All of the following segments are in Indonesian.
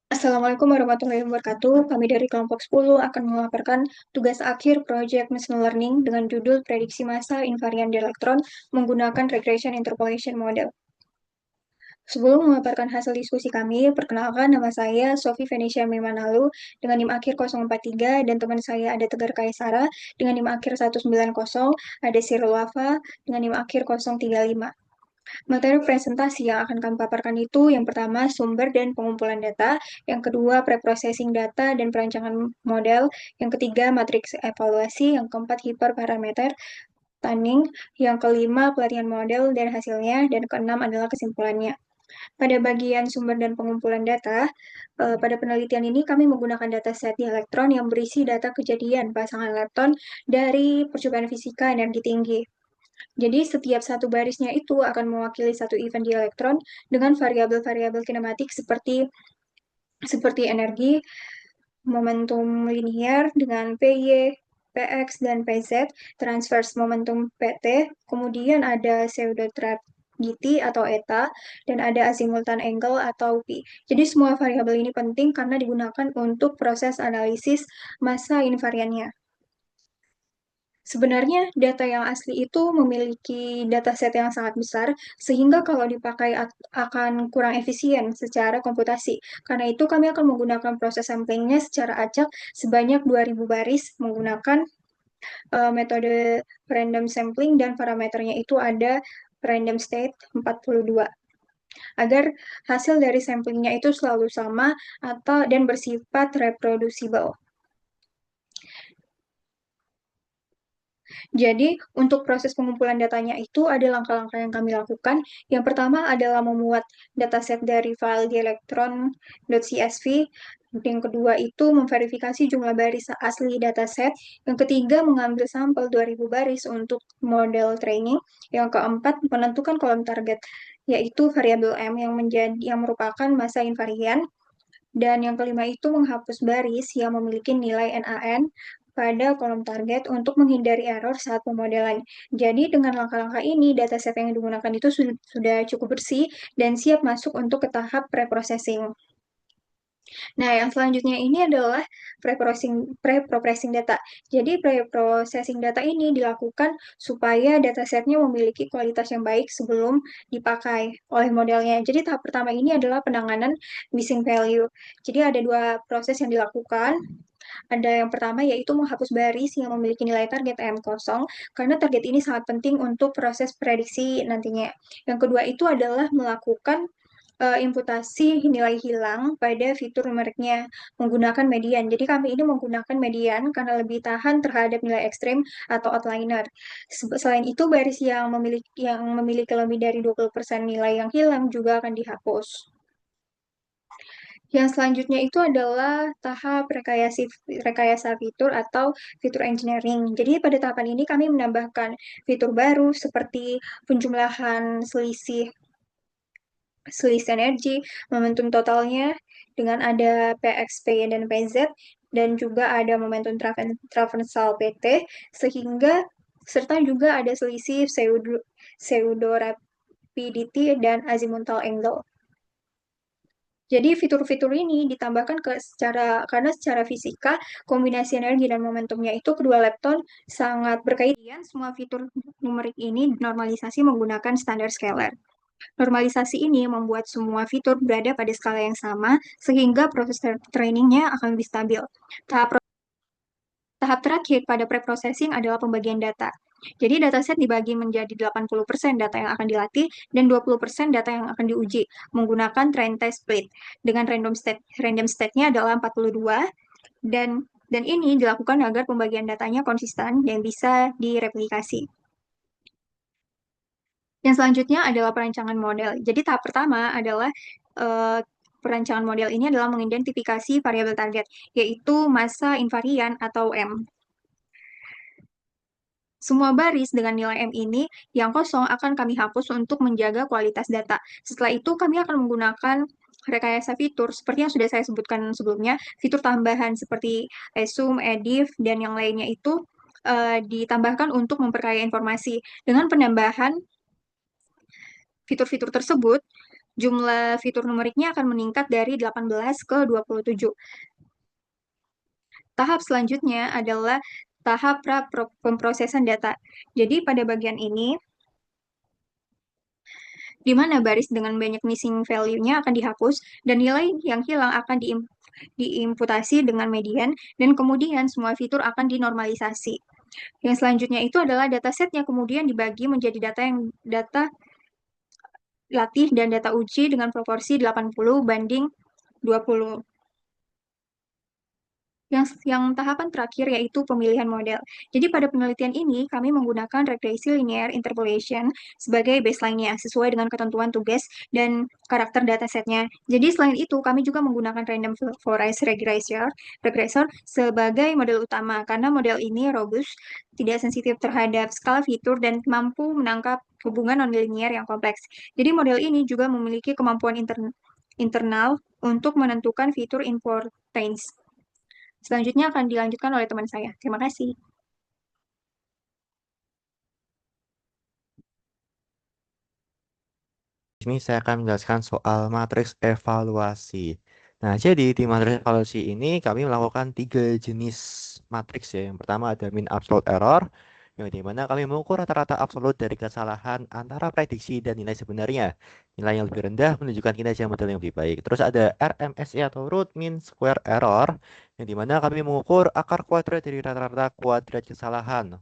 Assalamualaikum warahmatullahi wabarakatuh. Kami dari kelompok 10 akan melaporkan tugas akhir proyek Machine Learning dengan judul Prediksi Massa Invarian di Elektron menggunakan Regression Interpolation Model. Sebelum memaparkan hasil diskusi kami, perkenalkan nama saya Sofi Venesia Memanalu dengan NIM akhir 043 dan teman saya ada Tegar Kaisara dengan NIM akhir 190, ada Cyril Wafa dengan NIM akhir 035. Materi presentasi yang akan kami paparkan itu yang pertama sumber dan pengumpulan data, yang kedua preprocessing data dan perancangan model, yang ketiga matriks evaluasi, yang keempat hiperparameter tunning, yang kelima pelatihan model dan hasilnya, dan keenam adalah kesimpulannya. Pada bagian sumber dan pengumpulan data, pada penelitian ini kami menggunakan dataset di elektron yang berisi data kejadian pasangan lepton dari percobaan fisika energi tinggi. Jadi setiap satu barisnya itu akan mewakili satu event di elektron dengan variabel-variabel kinematik seperti energi, momentum linier dengan PY, PX, dan PZ, transverse momentum PT, kemudian ada pseudo-gravity atau eta, dan ada azimuthal angle atau P. Jadi semua variabel ini penting karena digunakan untuk proses analisis massa invariannya. Sebenarnya data yang asli itu memiliki dataset yang sangat besar, sehingga kalau dipakai akan kurang efisien secara komputasi. Karena itu kami akan menggunakan proses samplingnya secara acak sebanyak 2000 baris menggunakan metode random sampling dan parameternya itu ada random state 42 agar hasil dari samplingnya itu selalu sama atau dan bersifat reproducible. Jadi, untuk proses pengumpulan datanya itu ada langkah-langkah yang kami lakukan. Yang pertama adalah memuat dataset dari file di electron.csv. Yang kedua itu memverifikasi jumlah baris asli dataset. Yang ketiga mengambil sampel 2000 baris untuk model training. Yang keempat menentukan kolom target, yaitu variabel M yang merupakan massa invarian. Dan yang kelima itu menghapus baris yang memiliki nilai NaN pada kolom target untuk menghindari error saat pemodelan. Jadi dengan langkah-langkah ini, dataset yang digunakan itu sudah cukup bersih dan siap masuk untuk ke tahap preprocessing. Nah, yang selanjutnya ini adalah pre-processing data. Jadi, pre-processing data ini dilakukan supaya datasetnya memiliki kualitas yang baik sebelum dipakai oleh modelnya. Jadi, tahap pertama ini adalah penanganan missing value. Jadi, ada dua proses yang dilakukan. Ada yang pertama yaitu menghapus baris yang memiliki nilai target M0, karena target ini sangat penting untuk proses prediksi nantinya. Yang kedua itu adalah melakukan imputasi nilai hilang pada fitur numeriknya menggunakan median. Jadi kami ini menggunakan median karena lebih tahan terhadap nilai ekstrim atau outliner. Selain itu, baris yang memiliki lebih dari 20% nilai yang hilang juga akan dihapus. Yang selanjutnya itu adalah tahap rekayasa fitur atau fitur engineering. Jadi pada tahapan ini kami menambahkan fitur baru seperti penjumlahan selisih energi, momentum totalnya dengan ada PXP dan PZ, dan juga ada momentum traversal PT, sehingga serta juga ada selisih pseudo rapidity dan azimuthal angle. Jadi fitur-fitur ini ditambahkan karena secara fisika kombinasi energi dan momentumnya itu kedua lepton sangat berkaitan. Semua fitur numerik ini normalisasi menggunakan standar scalar. Normalisasi ini membuat semua fitur berada pada skala yang sama, sehingga proses trainingnya akan lebih stabil. Tahap terakhir pada preprocessing adalah pembagian data. Jadi dataset dibagi menjadi 80% data yang akan dilatih dan 20% data yang akan diuji menggunakan train test split dengan random state-nya adalah 42 dan ini dilakukan agar pembagian datanya konsisten dan bisa direplikasi. Yang selanjutnya adalah perancangan model. Jadi tahap pertama adalah perancangan model ini adalah mengidentifikasi variabel target, yaitu massa invarian atau M. Semua baris dengan nilai M ini yang kosong akan kami hapus untuk menjaga kualitas data. Setelah itu kami akan menggunakan rekayasa fitur seperti yang sudah saya sebutkan sebelumnya, fitur tambahan seperti assume, edif, dan yang lainnya itu ditambahkan untuk memperkaya informasi. Dengan penambahan fitur-fitur tersebut, jumlah fitur numeriknya akan meningkat dari 18 ke 27. Tahap selanjutnya adalah tahap pemrosesan data. Jadi pada bagian ini, di mana baris dengan banyak missing value-nya akan dihapus dan nilai yang hilang akan diimputasi dengan median, dan kemudian semua fitur akan dinormalisasi. Yang selanjutnya itu adalah dataset yang kemudian dibagi menjadi data latih dan data uji dengan proporsi 80 banding 20. Yang tahapan terakhir yaitu pemilihan model. Jadi pada penelitian ini kami menggunakan regresi linear interpolation sebagai baseline-nya sesuai dengan ketentuan tugas dan karakter datasetnya. Jadi selain itu kami juga menggunakan random forest regressor sebagai model utama karena model ini robust, tidak sensitif terhadap skala fitur dan mampu menangkap hubungan nonlinear yang kompleks. Jadi model ini juga memiliki kemampuan internal untuk menentukan fitur importance. Selanjutnya akan dilanjutkan oleh teman saya. Terima kasih. Di sini saya akan menjelaskan soal matriks evaluasi. Nah, jadi di matriks evaluasi ini kami melakukan tiga jenis matriks ya. Yang pertama ada mean absolute error, yang dimana kami mengukur rata-rata absolut dari kesalahan antara prediksi dan nilai sebenarnya. Nilai yang lebih rendah menunjukkan kinerja model yang lebih baik. Terus ada RMSE atau root mean square error, yang dimana kami mengukur akar kuadrat dari rata-rata kuadrat kesalahan,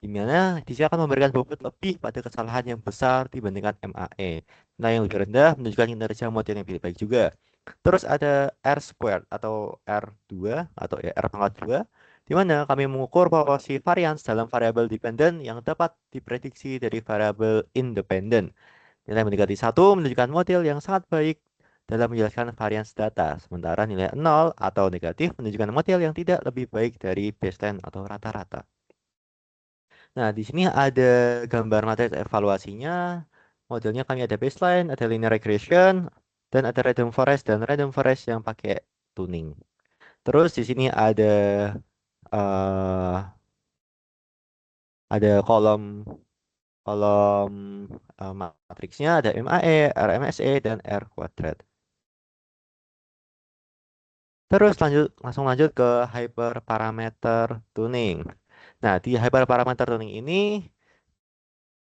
di mana di sini akan memberikan bobot lebih pada kesalahan yang besar dibandingkan MAE. Nah, yang lebih rendah menunjukkan kinerja model yang lebih baik juga. Terus ada R squared atau R2 atau ya R pangkat 2, di mana kami mengukur proporsi varians dalam variabel dependen yang dapat diprediksi dari variabel independen. Nilai mendekati 1 menunjukkan model yang sangat baik dalam menjelaskan varians data, sementara nilai 0 atau negatif menunjukkan model yang tidak lebih baik dari baseline atau rata-rata. Nah, di sini ada gambar materi evaluasinya. Modelnya kami ada baseline, ada linear regression, dan ada random forest dan random forest yang pakai tuning. Terus di sini eh, ada kolom kolom matriksnya, ada MAE, RMSE, dan R kuadrat. Terus langsung lanjut ke hyperparameter tuning. Nah, di hyperparameter tuning ini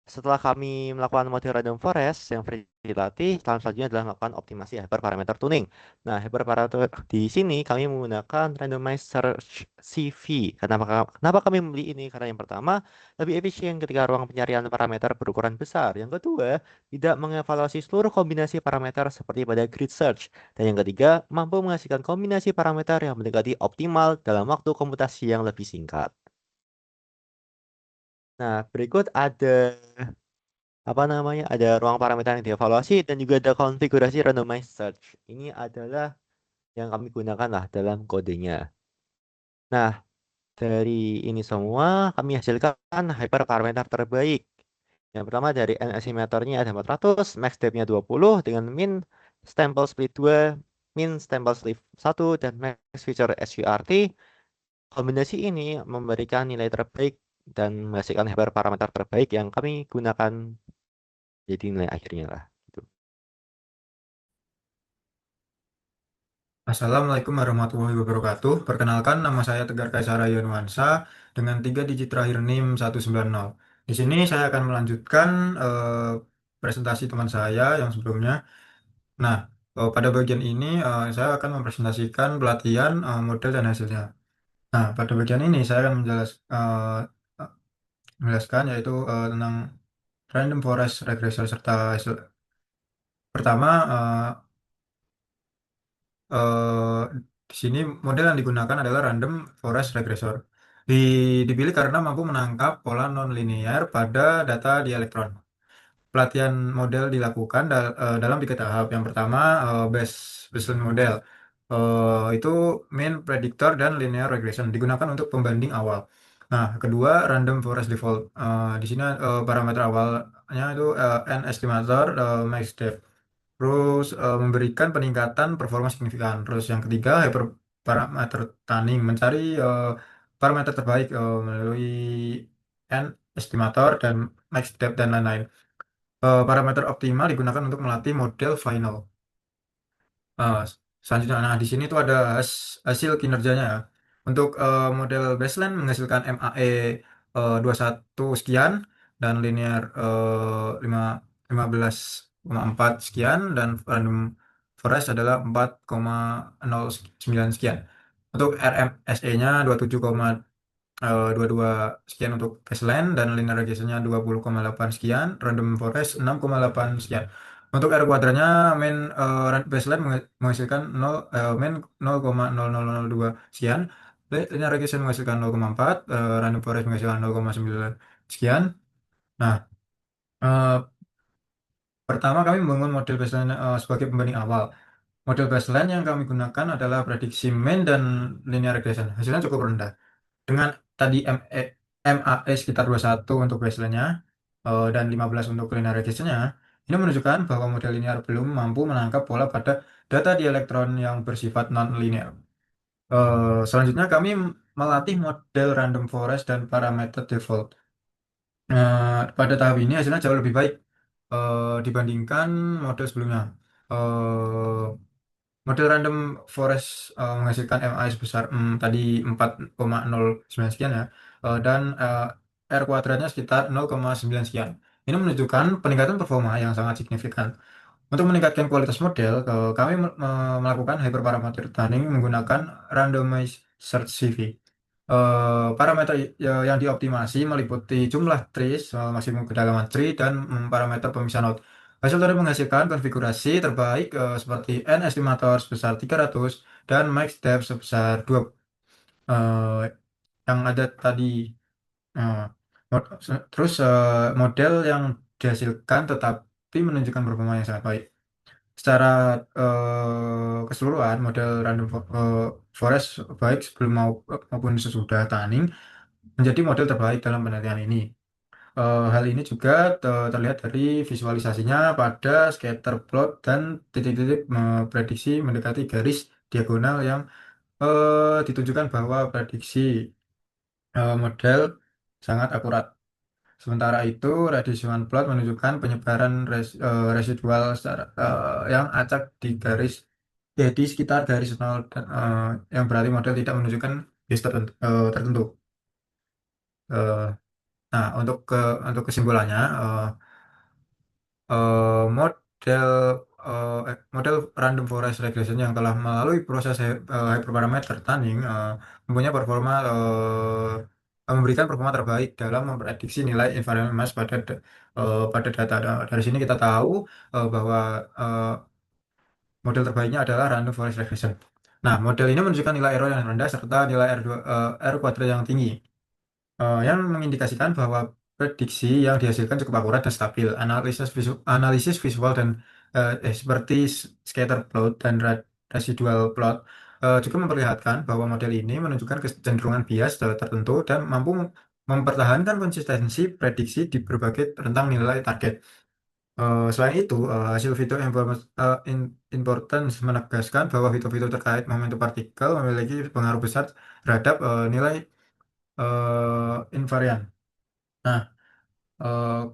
setelah kami melakukan model random forest yang free dilatih, tahap selanjutnya adalah melakukan optimasi hyperparameter tuning. Nah, hyperparameter di sini kami menggunakan randomized search CV. Kenapa kami memilih ini? Karena yang pertama, lebih efisien ketika ruang pencarian parameter berukuran besar. Yang kedua, tidak mengevaluasi seluruh kombinasi parameter seperti pada grid search. Dan yang ketiga, mampu menghasilkan kombinasi parameter yang mendekati optimal dalam waktu komputasi yang lebih singkat. Nah, berikut ada ruang parameter yang dievaluasi dan juga ada konfigurasi randomized search. Ini adalah yang kami gunakan lah dalam kodenya. Nah, dari ini semua kami hasilkan hyperparameter terbaik. Yang pertama dari n estimatornya ada 400, max depth-nya 20 dengan min stempel split 2, min stempel split 1, dan max feature SURT. Kombinasi ini memberikan nilai terbaik dan menghasilkan hyperparameter terbaik yang kami gunakan jadi nilai akhirnya lah. Gitu. Assalamualaikum warahmatullahi wabarakatuh. Perkenalkan, nama saya Tegar Kaisara Yonuansa dengan 3 digit terakhir NIM 190. Di sini saya akan melanjutkan presentasi teman saya yang sebelumnya. Nah, pada bagian ini saya akan mempresentasikan pelatihan model dan hasilnya. Nah, pada bagian ini saya akan menjelaskan yaitu tentang random forest regressor serta hasil. Pertama, eh, di sini model yang digunakan adalah random forest regressor. Dipilih karena mampu menangkap pola non-linear pada data di elektron. Pelatihan model dilakukan dalam 3 tahap. Yang pertama, baseline model. Itu mean predictor dan linear regression digunakan untuk pembanding awal. Nah, kedua, random forest default. Di sini parameter awalnya itu n estimator, max depth. Terus memberikan peningkatan performa signifikan. Terus yang ketiga, hyperparameter tuning, mencari parameter terbaik melalui n estimator dan max depth dan lain-lain. parameter optimal digunakan untuk melatih model final. Eh, Selanjutnya, nah di sini tuh ada hasil kinerjanya ya. Untuk model baseline menghasilkan MAE 21 sekian dan linear 15,4 sekian dan random forest adalah 4,09 sekian. Untuk RMSE-nya 27,22 sekian untuk baseline dan linear regressionnya 20,8 sekian, random forest 6,8 sekian. Untuk R kuadratnya main baseline menghasilkan 0 main 0,0002 sekian, linear regression menghasilkan 0,4, random forest menghasilkan 0,9 sekian. Nah, eh, pertama kami membangun model baseline sebagai pembanding awal. Model baseline yang kami gunakan adalah prediksi mean dan linear regression. Hasilnya cukup rendah. Dengan tadi MAE sekitar 21 untuk baseline-nya dan 15 untuk linear regression-nya, ini menunjukkan bahwa model linear belum mampu menangkap pola pada data di elektron yang bersifat non-linear. Selanjutnya kami melatih model random forest dan parameter default. Pada tahap ini hasilnya jauh lebih baik dibandingkan model sebelumnya. Eh, Model random forest menghasilkan MI sebesar tadi 4,09 sekian ya, dan R kuadratnya sekitar 0,9 sekian. Ini menunjukkan peningkatan performa yang sangat signifikan. Untuk meningkatkan kualitas model, kami melakukan hyperparameter tuning menggunakan randomized search CV. Parameter yang dioptimasi meliputi jumlah trees, maksimum kedalaman tree, dan parameter pemisah node. Hasil dari menghasilkan konfigurasi terbaik seperti N estimator sebesar 300 dan max depth sebesar 2 eh, yang ada tadi. eh, Terus model yang dihasilkan tetapi menunjukkan performa yang sangat baik. Secara keseluruhan model random forest baik sebelum maupun sesudah tanning menjadi model terbaik dalam penelitian ini. Hal ini juga terlihat dari visualisasinya pada scatter plot dan titik-titik prediksi mendekati garis diagonal yang ditunjukkan bahwa prediksi model sangat akurat. Sementara itu, radiation plot menunjukkan penyebaran residual yang acak di garis, ya, di sekitar garis nol, yang berarti model tidak menunjukkan garis tertentu. Eh, nah, untuk kesimpulannya, model random forest regression yang telah melalui proses hyperparameter tuning mempunyai memberikan performa terbaik dalam memprediksi nilai invariant mass pada data. Dari sini kita tahu bahwa eh, model terbaiknya adalah random forest regression. Nah, model ini menunjukkan nilai error yang rendah serta nilai R kuadrat yang tinggi, yang mengindikasikan bahwa prediksi yang dihasilkan cukup akurat dan stabil. Analisis visual dan seperti scatter plot dan residual plot juga memperlihatkan bahwa model ini menunjukkan kecenderungan bias tertentu dan mampu mempertahankan konsistensi prediksi di berbagai rentang nilai target. Selain itu, hasil importance menegaskan bahwa fitur-fitur terkait momentum partikel memiliki pengaruh besar terhadap nilai invarian. Nah,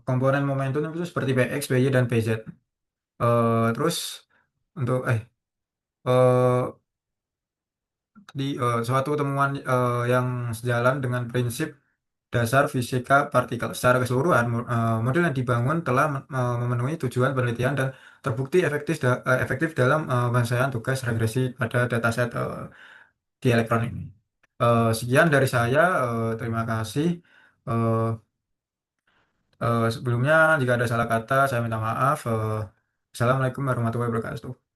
komponen momentum itu seperti Px, Py, dan Pz. Terus untuk eh, suatu temuan yang sejalan dengan prinsip dasar fisika partikel. Secara keseluruhan, model yang dibangun telah memenuhi tujuan penelitian dan terbukti efektif dalam penyelesaian tugas regresi pada dataset di elektron ini. Sekian dari saya. Terima kasih. Eh, Sebelumnya, jika ada salah kata, saya minta maaf. Assalamualaikum warahmatullahi wabarakatuh.